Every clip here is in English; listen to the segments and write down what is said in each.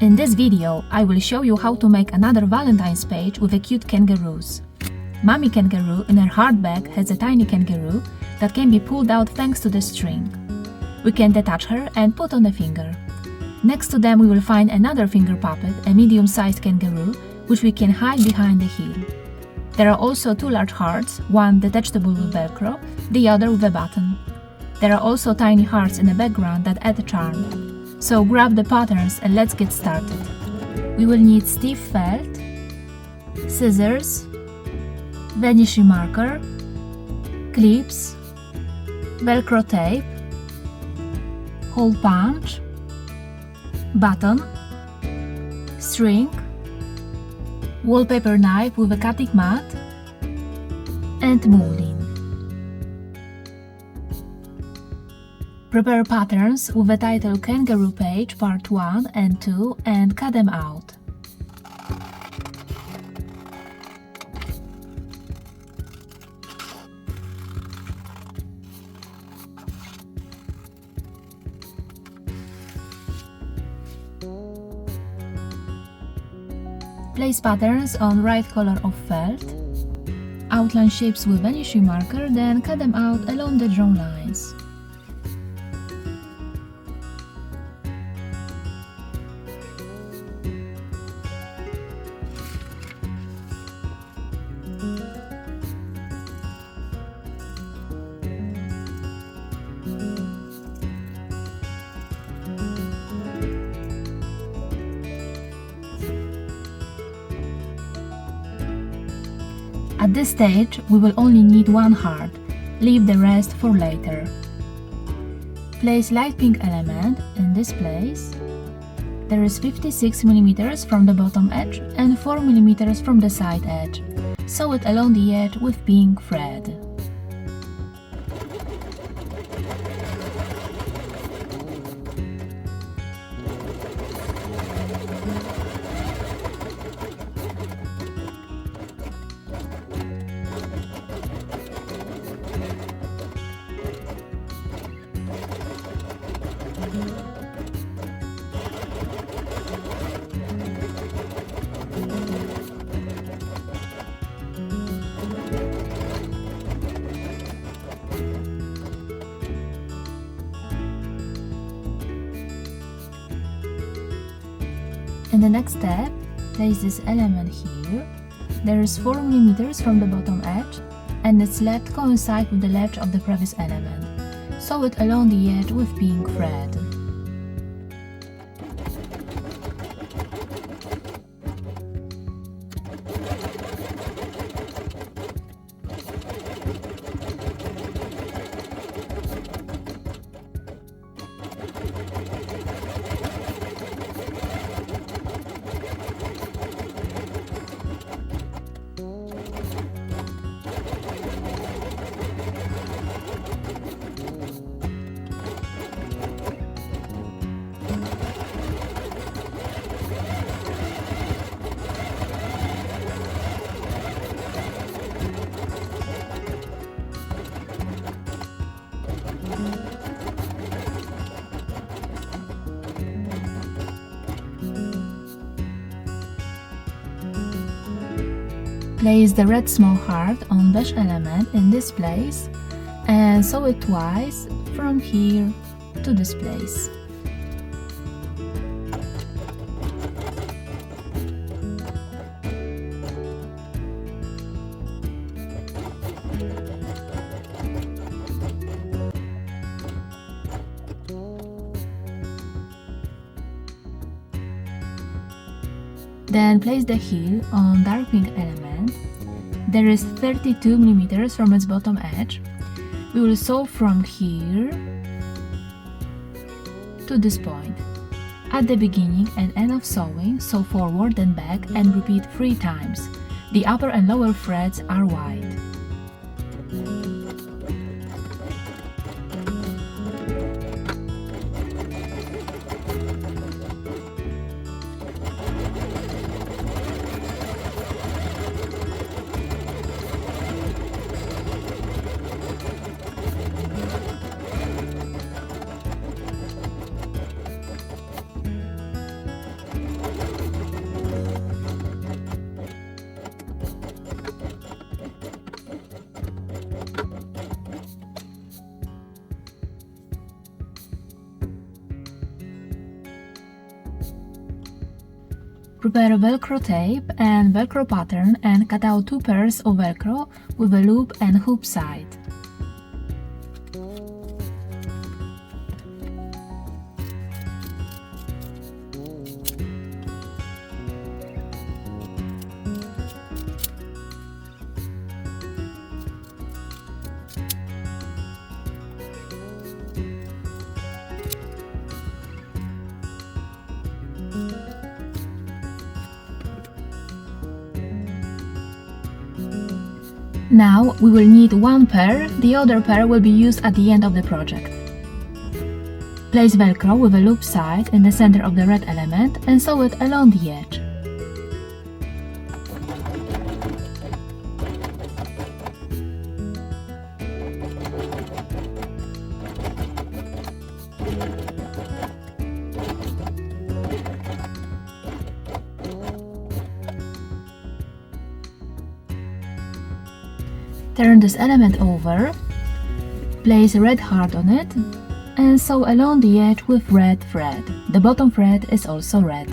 In this video, I will show you how to make another Valentine's page with the cute kangaroos. Mommy kangaroo in her hard bag has a tiny kangaroo that can be pulled out thanks to the string. We can detach her and put on a finger. Next to them we will find another finger puppet, a medium-sized kangaroo, which we can hide behind the heel. There are also two large hearts, one detachable with Velcro, the other with a button. There are also tiny hearts in the background that add a charm. So grab the patterns and let's get started. We will need stiff felt, scissors, vanishing marker, clips, Velcro tape, hole punch, button, string, wallpaper knife with a cutting mat, and muslin. Prepare patterns with the title Kangaroo Page Part 1 and 2 and cut them out. Place patterns on right color of felt. Outline shapes with vanishing marker, then cut them out along the drawn lines. At this stage, we will only need one heart, leave the rest for later. Place light pink element in this place. There is 56 mm from the bottom edge and 4 mm from the side edge. Sew it along the edge with pink thread. In the next step, place this element here. There is 4 mm from the bottom edge and its left coincides with the left of the previous element. Sew it along the edge with pink thread. Place the red small heart on beige element in this place and sew it twice from here to this place. Then place the heel on dark pink element. There is 32 mm from its bottom edge. We will sew from here to this point. At the beginning and end of sewing, sew forward and back and repeat 3 times. The upper and lower threads are white. Prepare Velcro tape and Velcro pattern and cut out 2 pairs of Velcro with a loop and hoop side. Now we will need 1 pair, the other pair will be used at the end of the project. Place Velcro with a loop side in the center of the red element and sew it along the edge. Turn this element over, place red heart on it, and sew along the edge with red thread. The bottom thread is also red.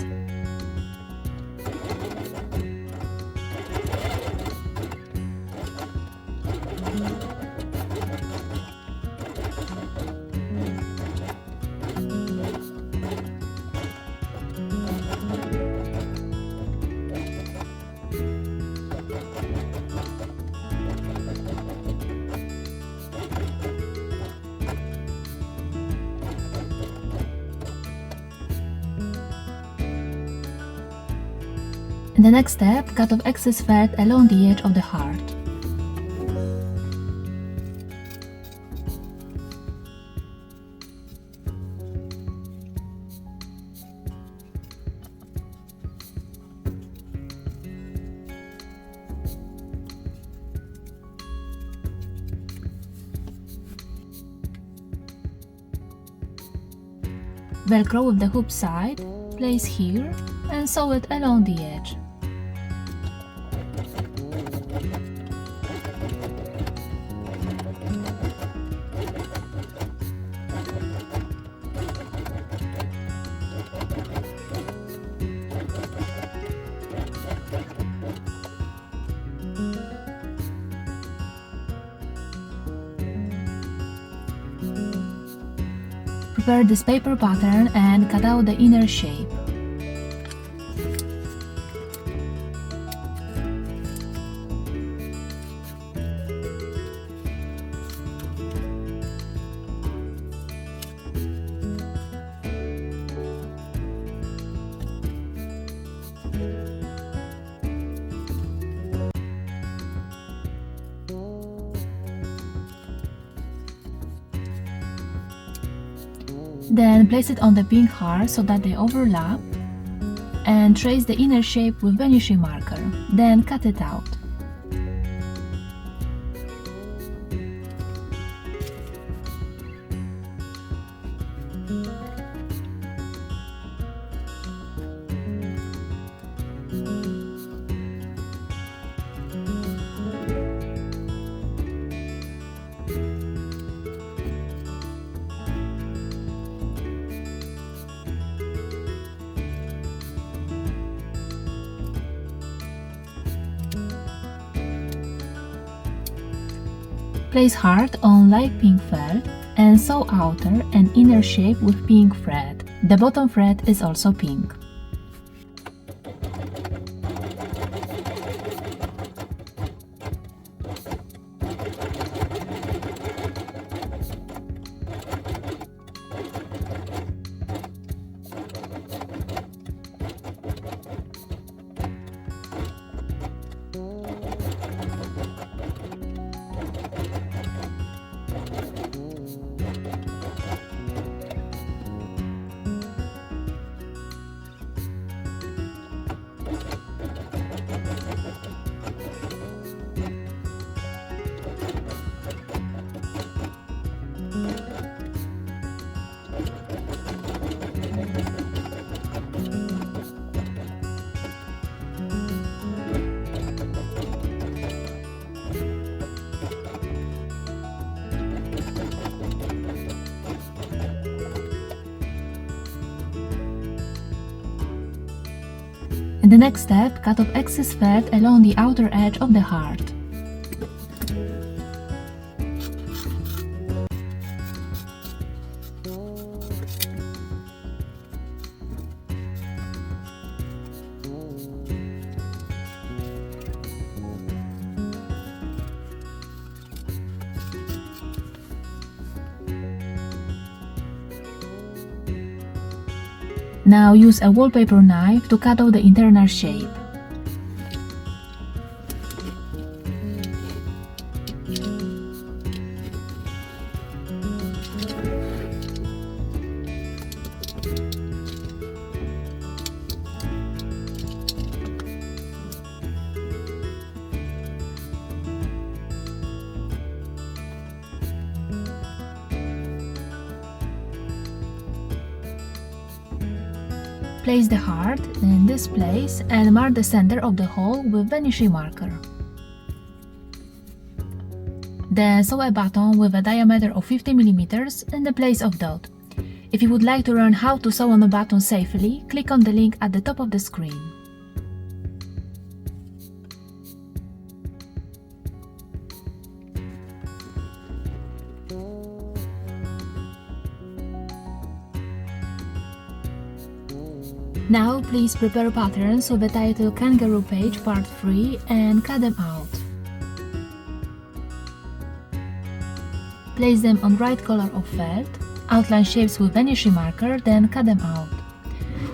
In the next step, cut off excess thread along the edge of the heart. Velcro with the hoop side, place here and sew it along the edge. Prepare this paper pattern and cut out the inner shape. Then place it on the pink heart so that they overlap and trace the inner shape with vanishing marker. Then cut it out. Place heart on light pink felt and sew outer and inner shape with pink thread. The bottom thread is also pink. In the next step, cut off excess fat along the outer edge of the heart. Now use a wallpaper knife to cut out the internal shape. Place the heart in this place and mark the center of the hole with vanishing marker. Then sew a button with a diameter of 50 mm in the place of dot. If you would like to learn how to sew on a button safely, click on the link at the top of the screen. Now please prepare patterns with the title Kangaroo Page Part 3 and cut them out. Place them on right color of felt, outline shapes with vanishing marker, then cut them out.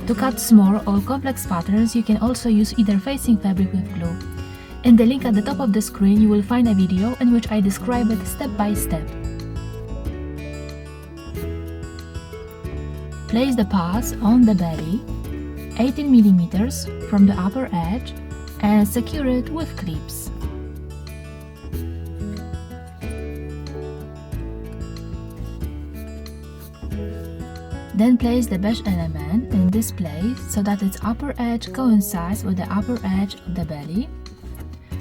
To cut small or complex patterns, you can also use either facing fabric with glue. In the link at the top of the screen you will find a video in which I describe it step by step. Place the pads on the belly 18 mm from the upper edge and secure it with clips. Then place the mesh element in this place so that its upper edge coincides with the upper edge of the belly,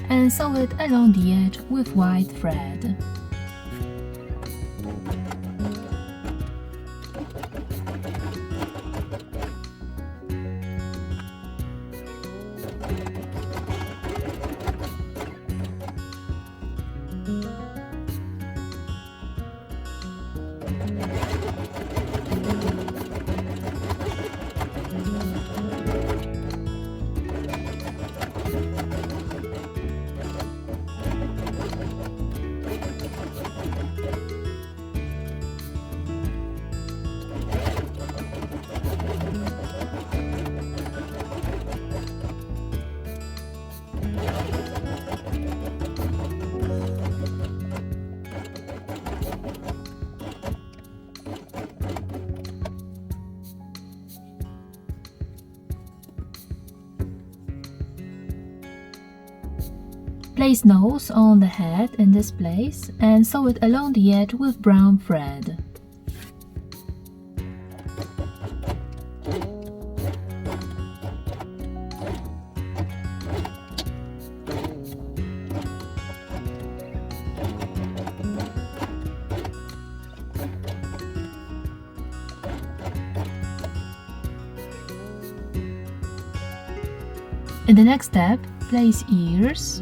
and sew it along the edge with white thread. Place nose on the head in this place and sew it along the edge with brown thread. In the next step, place ears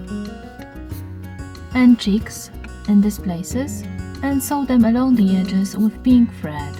and cheeks in these places and sew them along the edges with pink thread.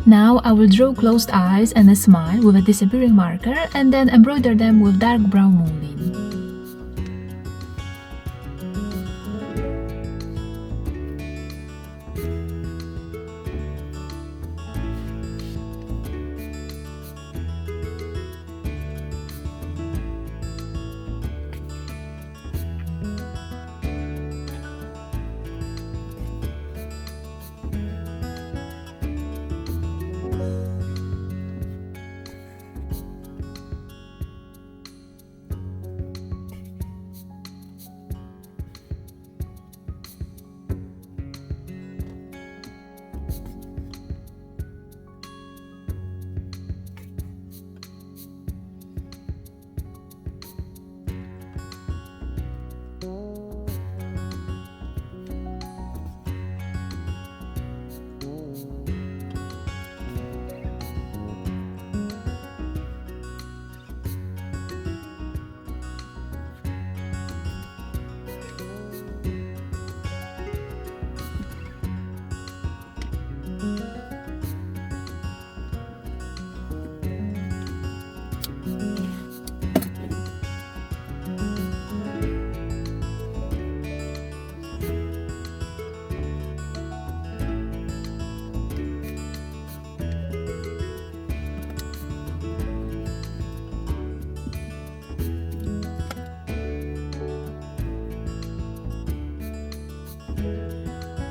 Now I will draw closed eyes and a smile with a disappearing marker and then embroider them with dark brown woolen.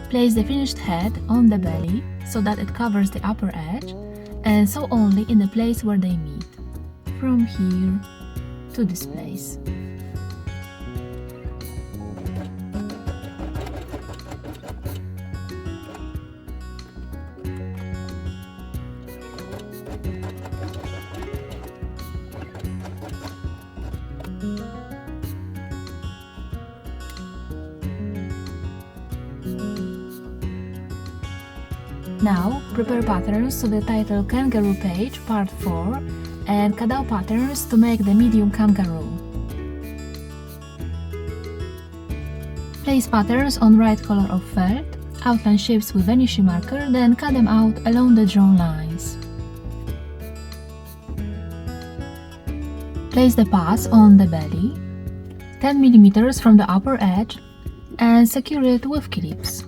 Place the finished head on the belly so that it covers the upper edge and sew only in the place where they meet, from here to this place. Now, prepare patterns to the title Kangaroo Page Part 4 and cutout patterns to make the medium kangaroo. Place patterns on right color of felt, outline shapes with vanishing marker, then cut them out along the drawn lines. Place the pads on the belly, 10 mm from the upper edge, and secure it with clips.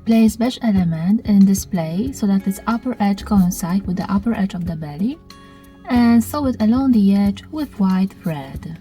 Place beige element in display so that its upper edge coincides with the upper edge of the belly, and sew it along the edge with white thread.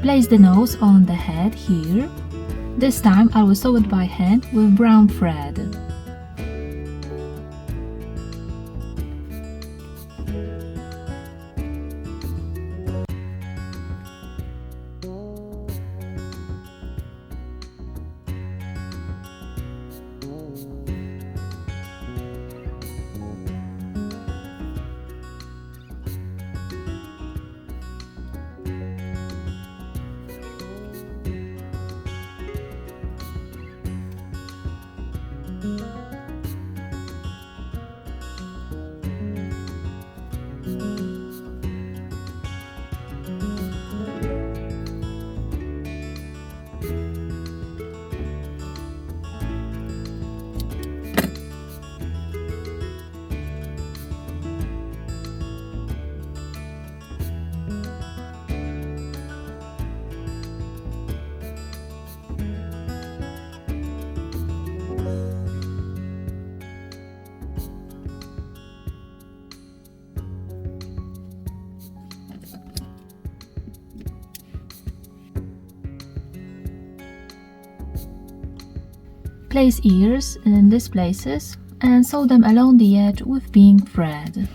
Place the nose on the head here. This time I will sew it by hand with brown thread. Place ears in these places and sew them along the edge with pink thread.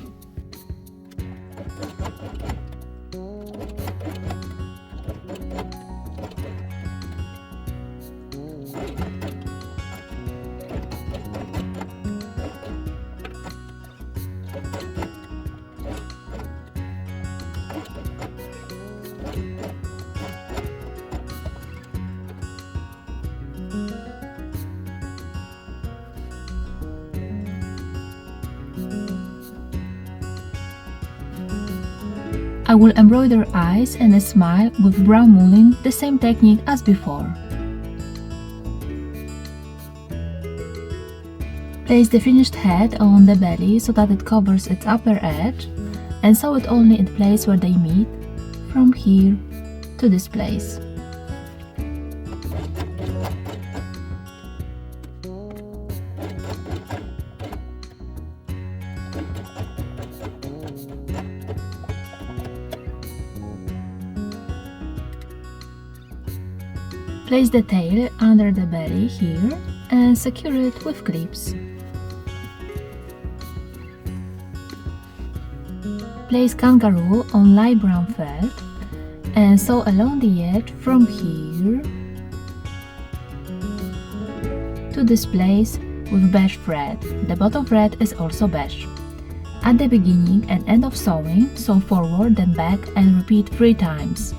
I will embroider eyes and a smile with brown mulling, the same technique as before. Place the finished head on the belly so that it covers its upper edge and sew it only in the place where they meet, from here to this place. Place the tail under the belly here and secure it with clips. Place kangaroo on light brown felt and sew along the edge from here to this place with beige thread. The bottom thread is also beige. At the beginning and end of sewing, sew forward then back and repeat 3 times.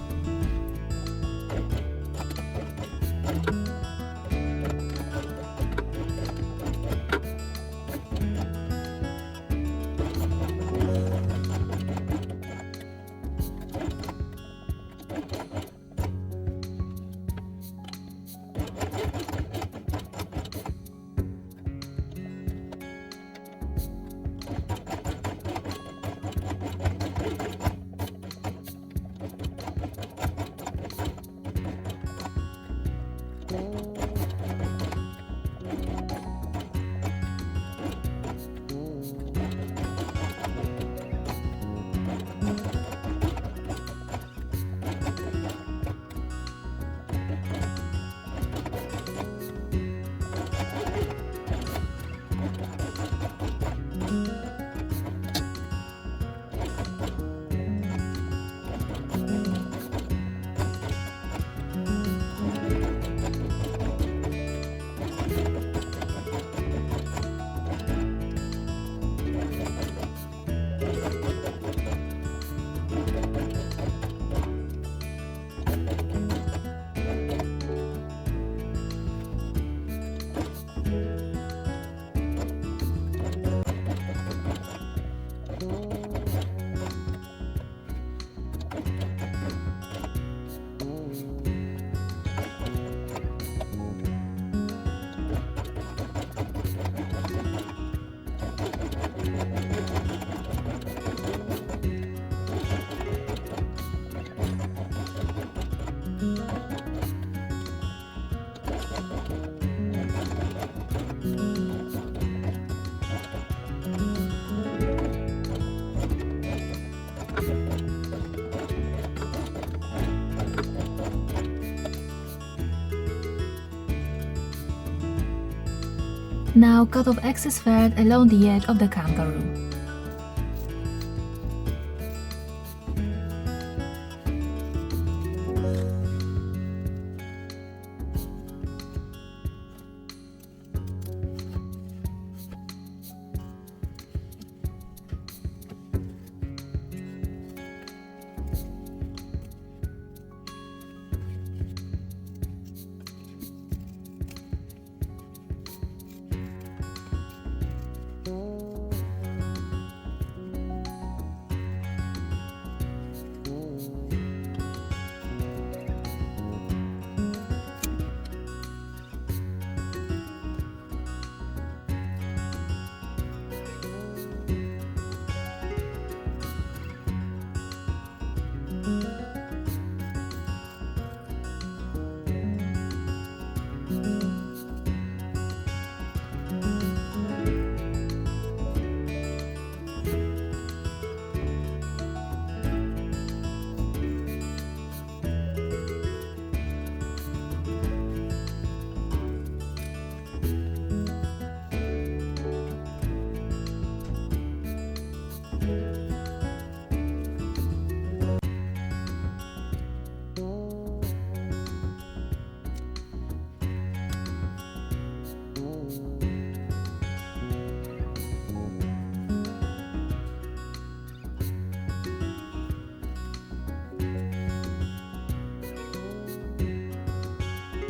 Now cut off excess fat along the edge of the kangaroo.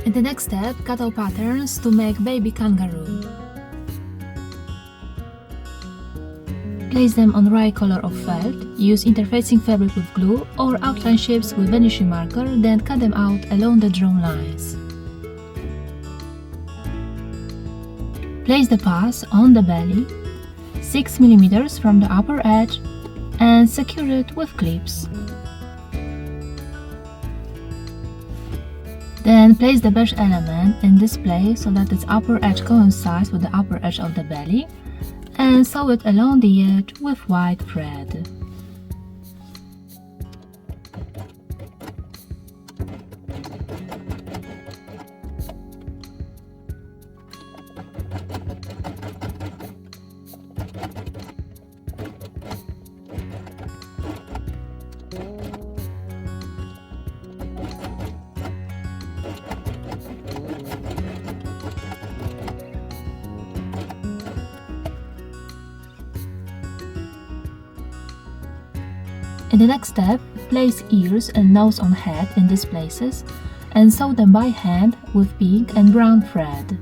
In the next step, cut out patterns to make baby kangaroo. Place them on right color of felt, use interfacing fabric with glue or outline shapes with vanishing marker, then cut them out along the drawn lines. Place the pass on the belly, 6 mm from the upper edge, and secure it with clips. Then place the beige element in this place so that its upper edge coincides with the upper edge of the belly, and sew it along the edge with white thread. In the next step, place ears and nose on head in these places and sew them by hand with pink and brown thread.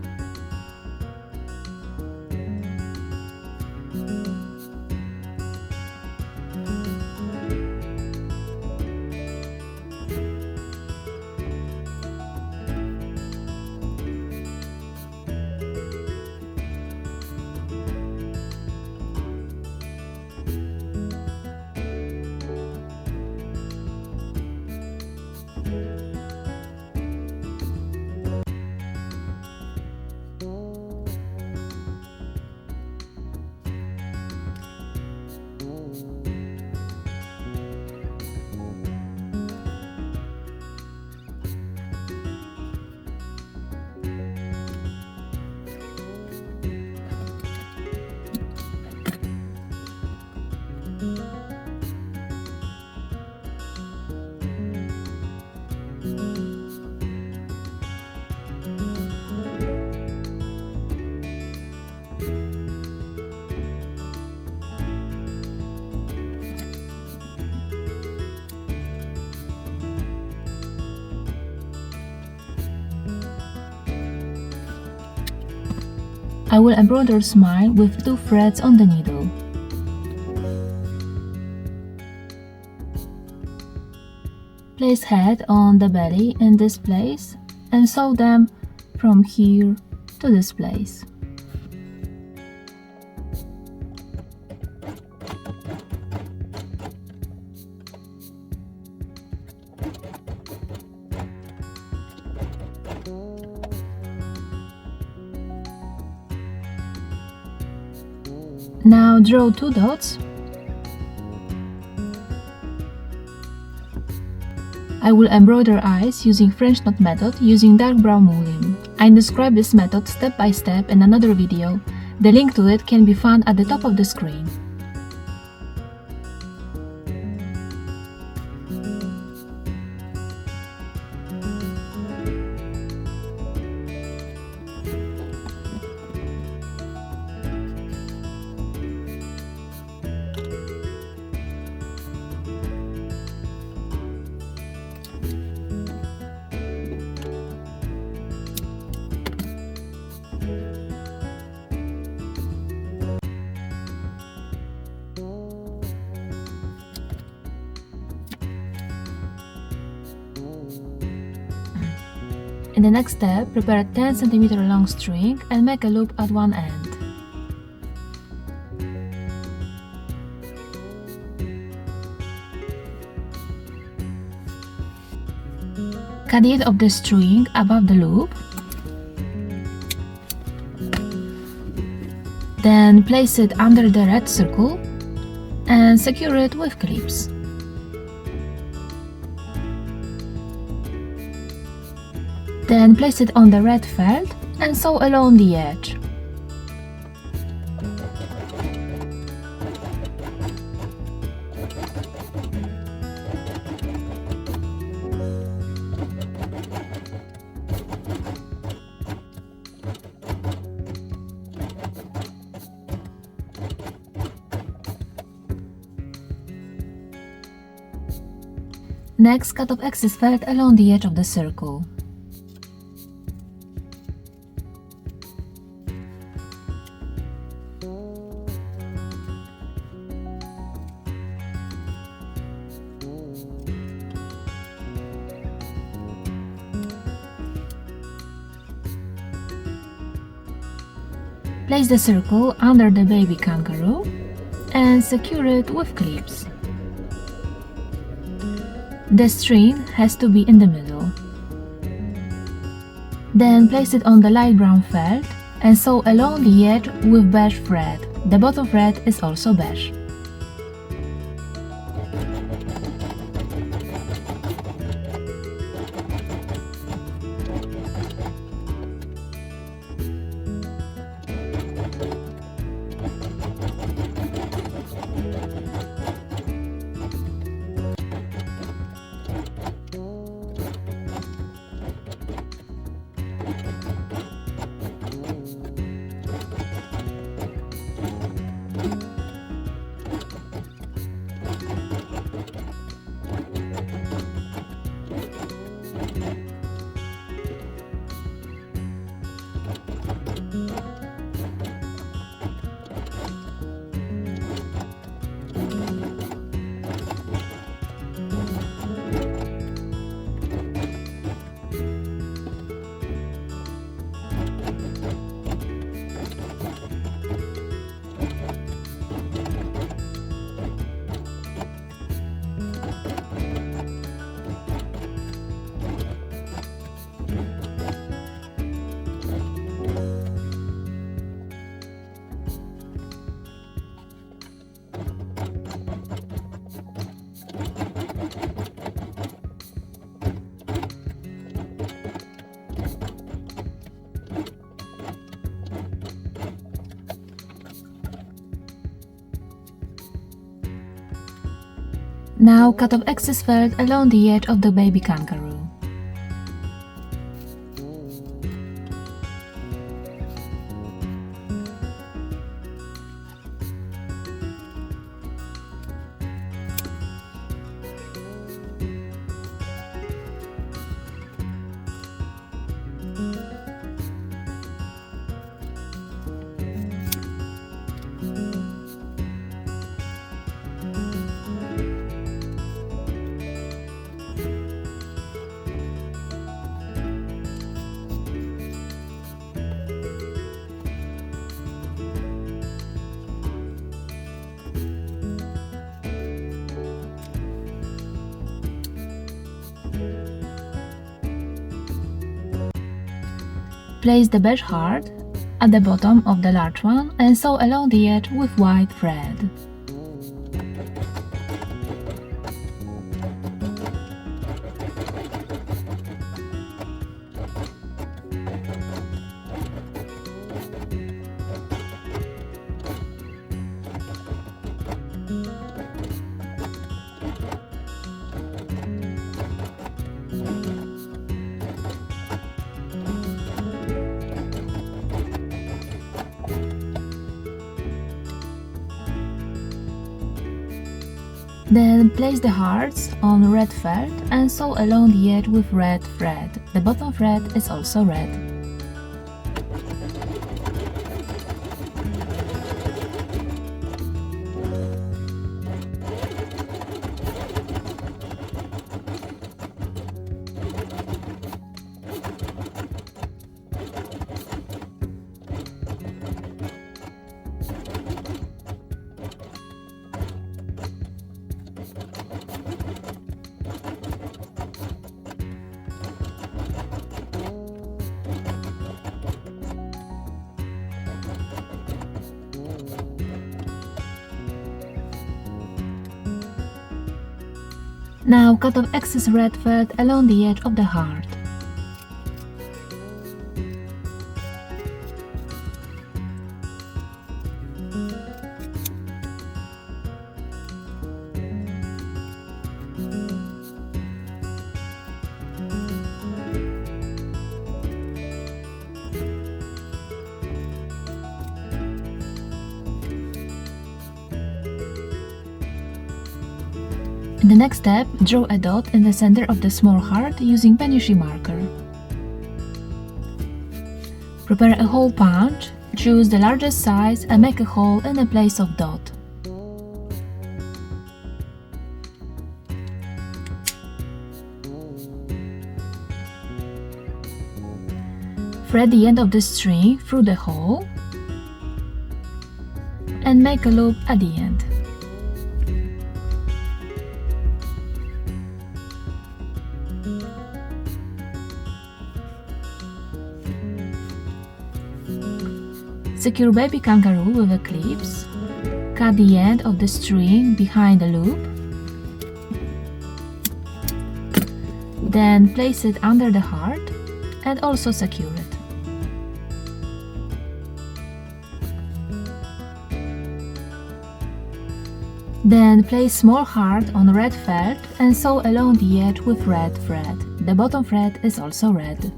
I will embroider smile with 2 threads on the needle. Place head on the belly in this place and sew them from here to this place. Now draw 2 dots. I will embroider eyes using French knot method using dark brown wooling. I describe this method step by step in another video. The link to it can be found at the top of the screen. In the next step, prepare a 10 cm long string and make a loop at one end. Cut the end of the string above the loop. Then place it under the red circle and secure it with clips. Then place it on the red felt and sew along the edge. Next, cut off excess felt along the edge of the circle. Place the circle under the baby kangaroo and secure it with clips. The string has to be in the middle. Then place it on the light brown felt and sew along the edge with beige thread. The bottom thread is also beige. Now cut off excess felt along the edge of the baby kangaroo. Place the beige heart at the bottom of the large one and sew along the edge with white thread. Then place the hearts on red felt and sew along the edge with red thread. The bottom thread is also red. Now cut off excess red felt along the edge of the heart. In the next step, draw a dot in the center of the small heart using Benushi marker. Prepare a hole punch, choose the largest size and make a hole in the place of dot. Thread the end of the string through the hole and make a loop at the end. Secure baby kangaroo with the clips. Cut the end of the string behind the loop. Then place it under the heart and also secure it. Then place small heart on red felt and sew along the edge with red thread. The bottom thread is also red.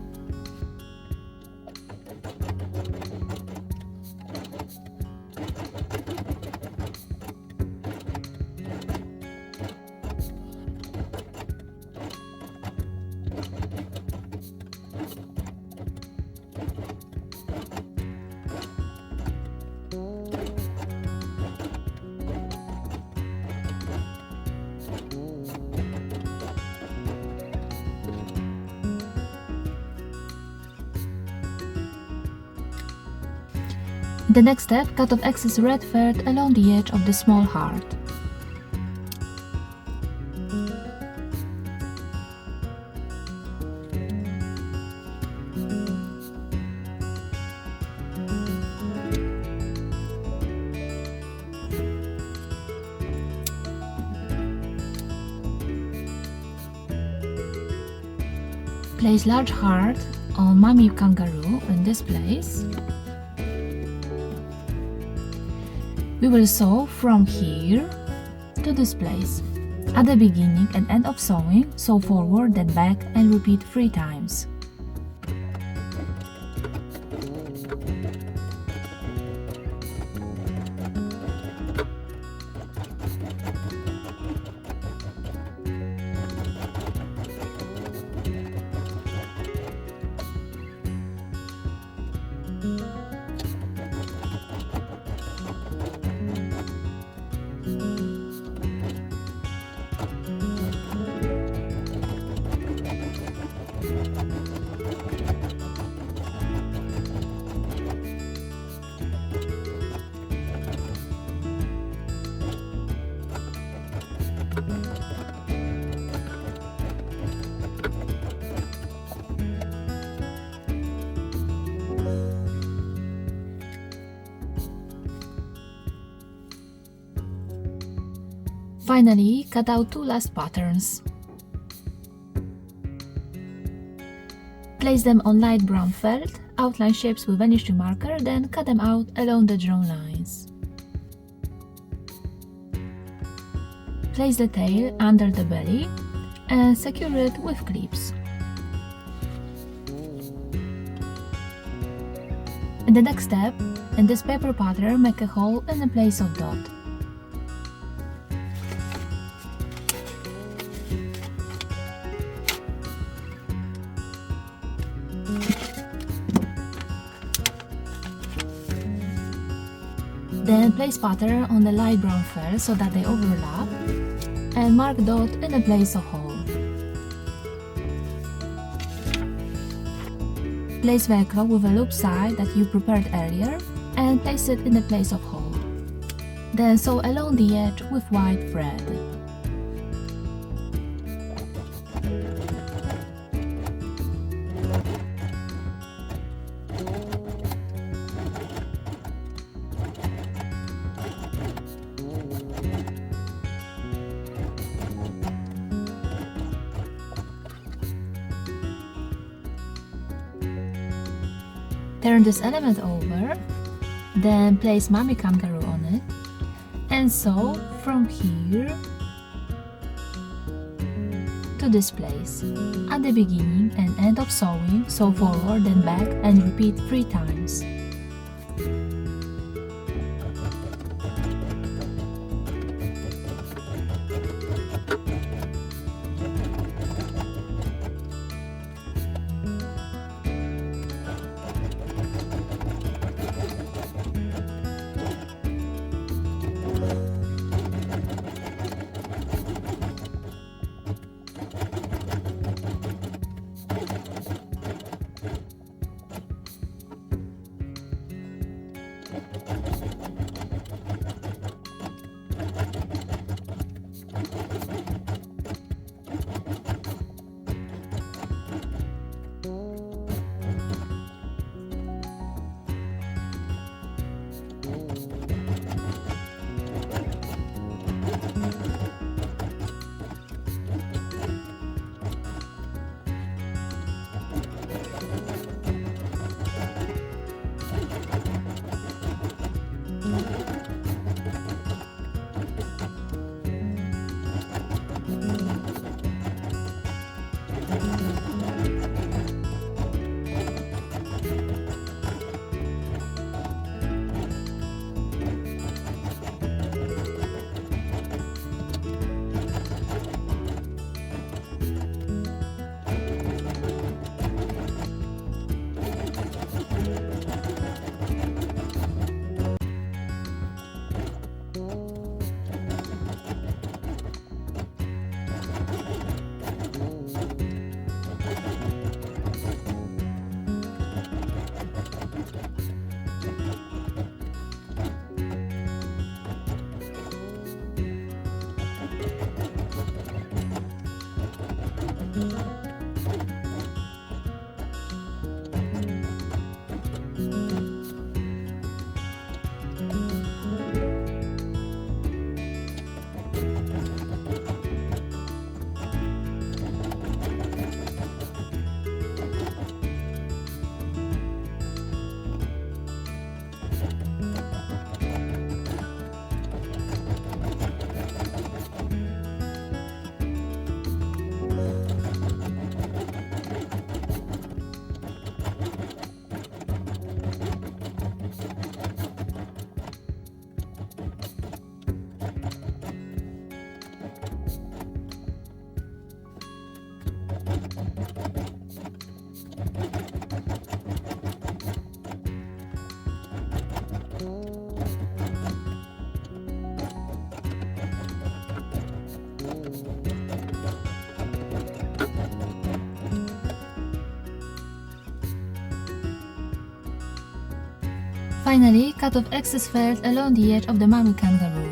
In the next step, cut off excess red felt along the edge of the small heart. Place large heart on mommy kangaroo in this place. We will sew from here to this place. At the beginning and end of sewing, sew forward then back and repeat 3 times. Finally, cut out 2 last patterns. Place them on light brown felt, outline shapes with vanishing marker, then cut them out along the drawn lines. Place the tail under the belly and secure it with clips. In the next step, in this paper pattern, make a hole in the place of dot. Then place pattern on the light brown felt so that they overlap, and mark dot in the place of hole. Place Velcro with a loop side that you prepared earlier and place it in the place of hole. Then sew along the edge with white thread. Turn this element over, then place Mommy Kangaroo on it, and sew from here to this place. At the beginning and end of sewing, sew forward and back and repeat 3 times. Finally, cut off excess felt along the edge of the Mommy Kangaroo.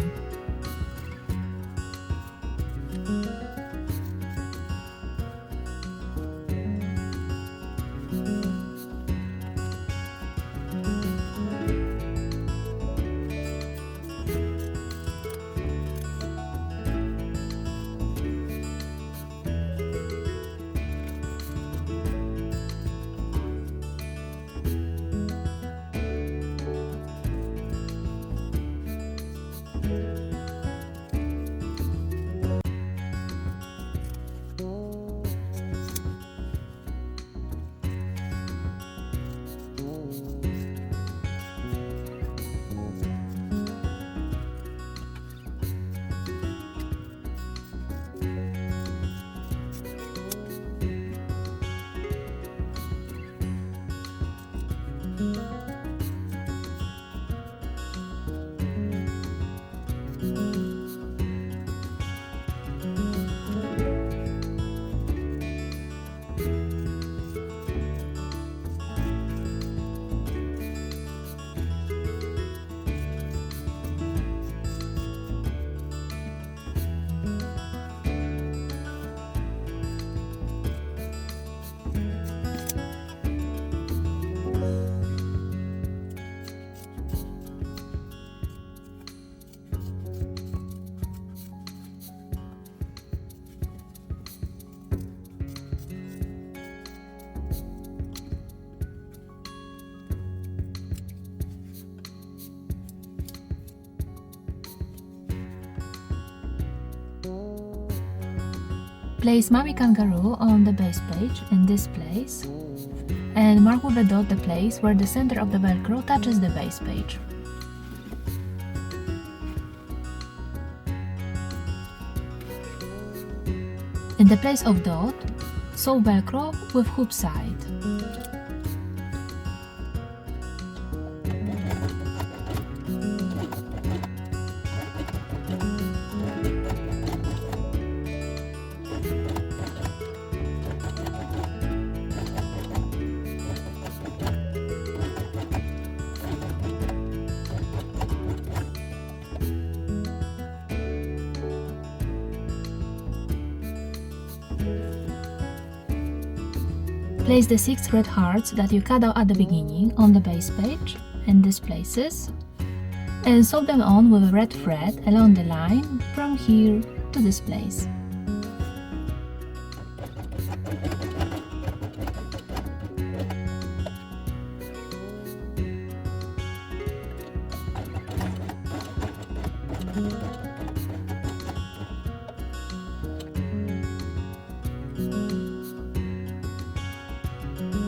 Place Mommy Kangaroo on the base page in this place and mark with a dot the place where the center of the Velcro touches the base page. In the place of dot, sew Velcro with hoop side. Place the 6 red hearts that you cut out at the beginning on the base page in these places and sew them on with a red thread along the line from here to this place.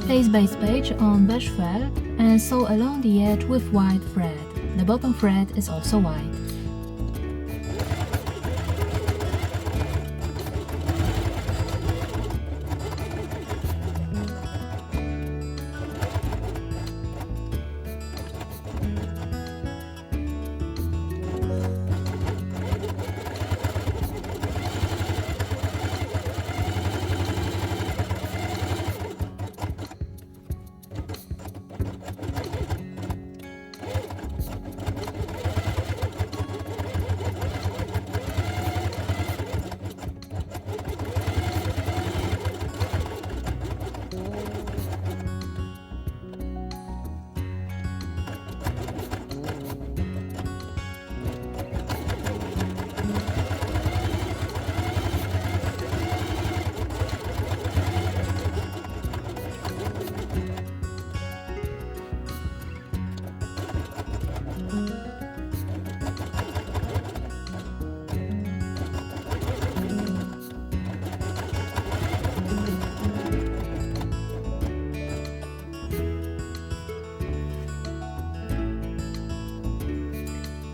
Place base page on beige felt and sew along the edge with white thread. The bottom thread is also white.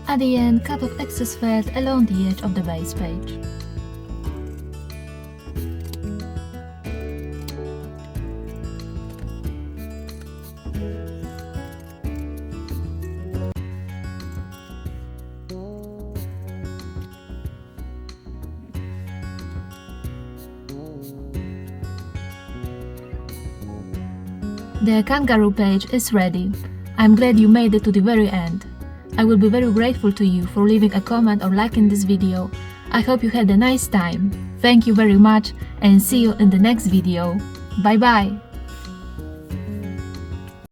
At the end, cut off excess felt along the edge of the base page. The Kangaroo page is ready. I'm glad you made it to the very end. I will be very grateful to you for leaving a comment or liking this video. I hope you had a nice time. Thank you very much and see you in the next video. Bye bye!